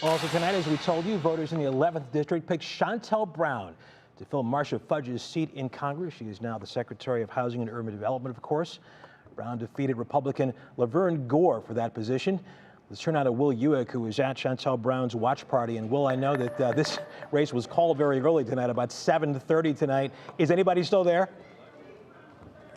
Also tonight, as we told you, voters in the 11th District picked Shontel Brown to fill Marcia Fudge's seat in Congress. She is now the Secretary of Housing and Urban Development, of course. Brown defeated Republican Laverne Gore for that position. Let's turn now to Will Ewick, who was at Shontel Brown's watch party. And Will, I know that this race was called very early tonight, about 7:30 tonight. Is anybody still there?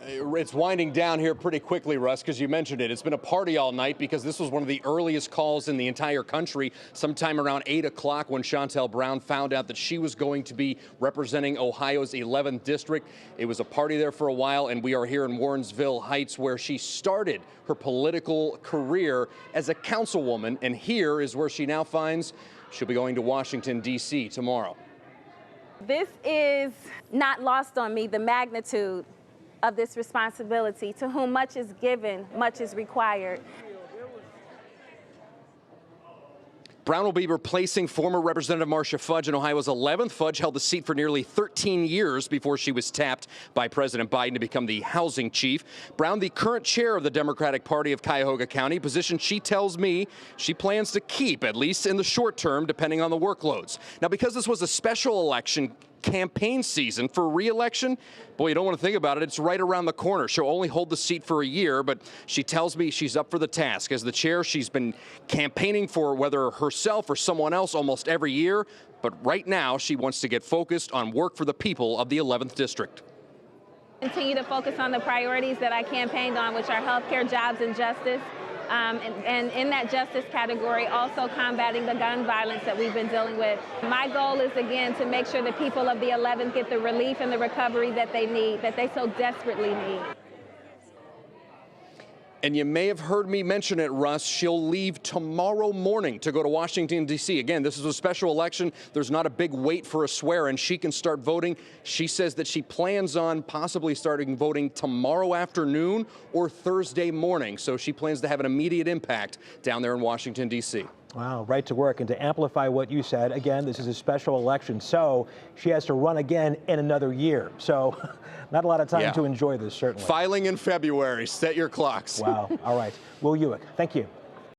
It's winding down here pretty quickly, Russ, because you mentioned it. It's been a party all night because this was one of the earliest calls in the entire country, sometime around 8 o'clock when Shontel Brown found out that she was going to be representing Ohio's 11th District. It was a party there for a while, and we are here in Warrensville Heights, where she started her political career as a councilwoman, and here is where she now finds she'll be going to Washington, D.C. tomorrow. This is not lost on me, the magnitude of this responsibility. To whom much is given, much is required. Brown will be replacing former Representative Marcia Fudge in Ohio's 11th. Fudge held the seat for nearly 13 years before she was tapped by President Biden to become the housing chief. Brown, the current chair of the Democratic Party of Cuyahoga County, position she tells me she plans to keep, at least in the short term, depending on the workloads. Now, because this was a special election campaign season for re-election, boy, you don't want to think about it. It's right around the corner. She'll only hold the seat for a year, but she tells me she's up for the task. As the chair, she's been campaigning for whether herself or someone else almost every year, but right now she wants to get focused on work for the people of the 11th District. Continue to focus on the priorities that I campaigned on, which are health care, jobs, and justice. And in that justice category, also combating the gun violence that we've been dealing with. My goal is, again, to make sure the people of the 11th get the relief and the recovery that they need, that they so desperately need. And you may have heard me mention it, Russ. She'll leave tomorrow morning to go to Washington, D.C. Again, this is a special election. There's not a big wait for a swear-in. She can start voting. She says that she plans on possibly starting voting tomorrow afternoon or Thursday morning. So she plans to have an immediate impact down there in Washington, D.C. Wow, right to work. And to amplify what you said, again, this is a special election, so she has to run again in another year. So not a lot of time to enjoy this, certainly. Filing in February. Set your clocks. Wow. All right. Will Ewick, thank you.